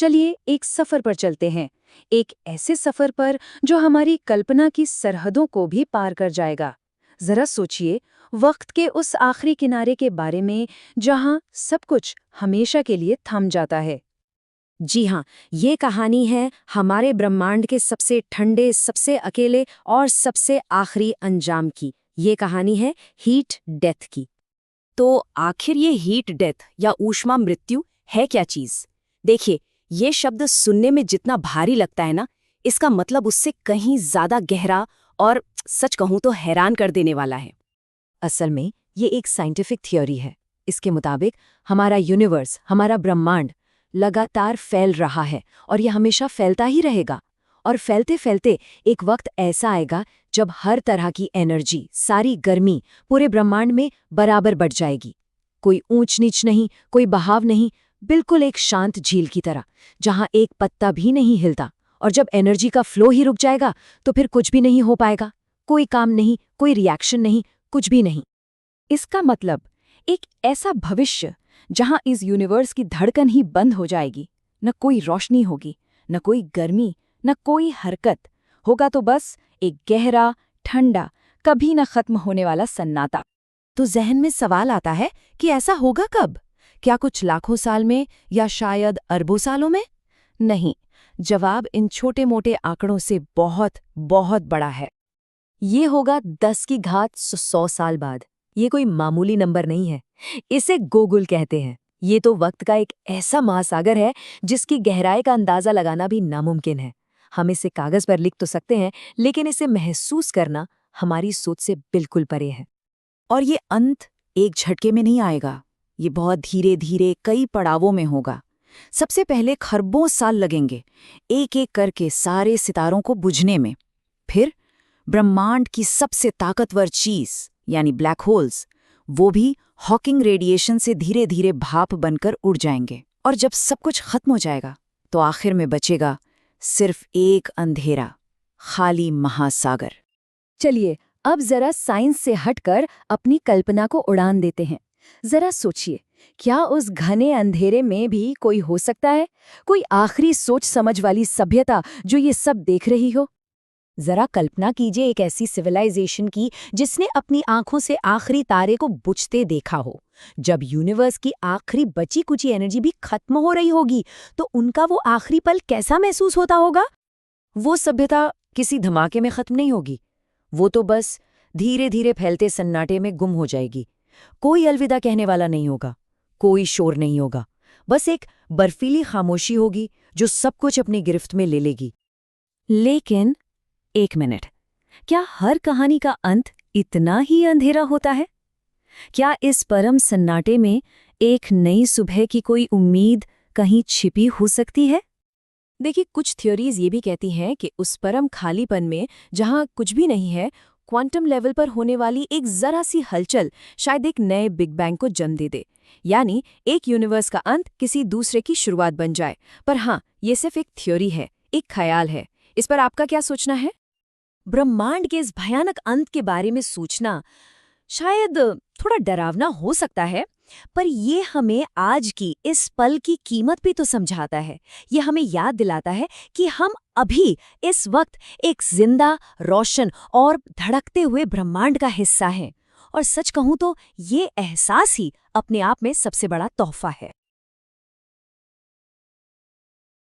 चलिए एक सफर पर चलते हैं, एक ऐसे सफर पर जो हमारी कल्पना की सरहदों को भी पार कर जाएगा। जरा सोचिए, वक्त के उस आखिरी किनारे के बारे में जहां सब कुछ हमेशा के लिए थम जाता है। जी हाँ, ये कहानी है हमारे ब्रह्मांड के सबसे ठंडे, सबसे अकेले और सबसे आखिरी अंजाम की। ये कहानी है हीट डेथ की। तो आखिर ये हीट डेथ या ऊष्मा मृत्यु है क्या चीज़? देखिए, ये शब्द सुनने में जितना भारी लगता है ना, इसका मतलब उससे कहीं ज़्यादा गहरा और सच कहूँ तो हैरान कर देने वाला है। असल में ये एक साइंटिफिक थ्योरी है। इसके मुताबिक हमारा यूनिवर्स, हमारा ब्रह्मांड लगातार फैल रहा है और ये हमेशा फैलता ही रहेगा। और फैलते फैलते एक वक्त ऐसा आएगा जब हर तरह की एनर्जी, सारी गर्मी पूरे ब्रह्मांड में बराबर बढ़ जाएगी। कोई ऊंच नीच नहीं, कोई बहाव नहीं, बिल्कुल एक शांत झील की तरह, जहां एक पत्ता भी नहीं हिलता। और जब एनर्जी का फ्लो ही रुक जाएगा तो फिर कुछ भी नहीं हो पाएगा। कोई काम नहीं, कोई रिएक्शन नहीं, कुछ भी नहीं। इसका मतलब एक ऐसा भविष्य जहां इस यूनिवर्स की धड़कन ही बंद हो जाएगी। न कोई रोशनी होगी, न कोई गर्मी, न कोई हरकत। होगा तो बस एक गहरा, ठंडा, कभी न खत्म होने वाला सन्नाटा। तो जहन में सवाल आता है कि ऐसा होगा कब? क्या कुछ लाखों साल में या शायद अरबों सालों में? नहीं, जवाब इन छोटे मोटे आंकड़ों से बहुत बहुत बड़ा है। ये होगा 10 की घात 100 साल बाद। ये कोई मामूली नंबर नहीं है। इसे गोगुल कहते हैं। ये तो वक्त का एक ऐसा महासागर है जिसकी गहराई का अंदाजा लगाना भी नामुमकिन है। हम इसे कागज पर लिख तो सकते हैं, लेकिन इसे महसूस करना हमारी सोच से बिल्कुल परे है। और ये अंत एक झटके में नहीं आएगा। ये बहुत धीरे धीरे कई पड़ावों में होगा। सबसे पहले खरबों साल लगेंगे एक एक करके सारे सितारों को बुझने में। फिर ब्रह्मांड की सबसे ताकतवर चीज यानी ब्लैक होल्स, वो भी हॉकिंग रेडिएशन से धीरे धीरे भाप बनकर उड़ जाएंगे। और जब सब कुछ खत्म हो जाएगा तो आखिर में बचेगा सिर्फ एक अंधेरा, खाली महासागर। चलिए अब जरा साइंस से हटकर अपनी कल्पना को उड़ान देते हैं। जरा सोचिए, क्या उस घने अंधेरे में भी कोई हो सकता है? कोई आखिरी सोच समझ वाली सभ्यता जो ये सब देख रही हो? जरा कल्पना कीजिए एक ऐसी सिविलाइजेशन की जिसने अपनी आंखों से आखिरी तारे को बुझते देखा हो। जब यूनिवर्स की आखिरी बची कुची एनर्जी भी खत्म हो रही होगी तो उनका वो आखिरी पल कैसा महसूस होता होगा? वो सभ्यता किसी धमाके में खत्म नहीं होगी। वो तो बस धीरे धीरे फैलते सन्नाटे में गुम हो जाएगी। कोई अलविदा कहने वाला नहीं होगा, कोई शोर नहीं होगा, बस एक बर्फीली खामोशी होगी जो सब कुछ अपनी गिरफ्त में ले लेगी। लेकिन एक मिनट, क्या हर कहानी का अंत इतना ही अंधेरा होता है? क्या इस परम सन्नाटे में एक नई सुबह की कोई उम्मीद कहीं छिपी हो सकती है? देखिए, कुछ थ्योरीज ये भी कहती हैं कि उस परम खालीपन में जहां कुछ भी नहीं है, क्वांटम लेवल पर होने वाली एक जरा सी हलचल शायद एक नए बिग बैंग को जन्म दे दे। यानी एक यूनिवर्स का अंत किसी दूसरे की शुरुआत बन जाए। पर हाँ, ये सिर्फ एक थ्योरी है, एक ख्याल है। इस पर आपका क्या सोचना है? ब्रह्मांड के इस भयानक अंत के बारे में सोचना शायद थोड़ा डरावना हो सकता है, पर ये हमें आज की इस पल की कीमत भी तो समझाता है। ये हमें याद दिलाता है कि हम अभी इस वक्त एक जिंदा, रोशन और धड़कते हुए ब्रह्मांड का हिस्सा हैं। और सच कहूं तो ये एहसास ही अपने आप में सबसे बड़ा तोहफा है।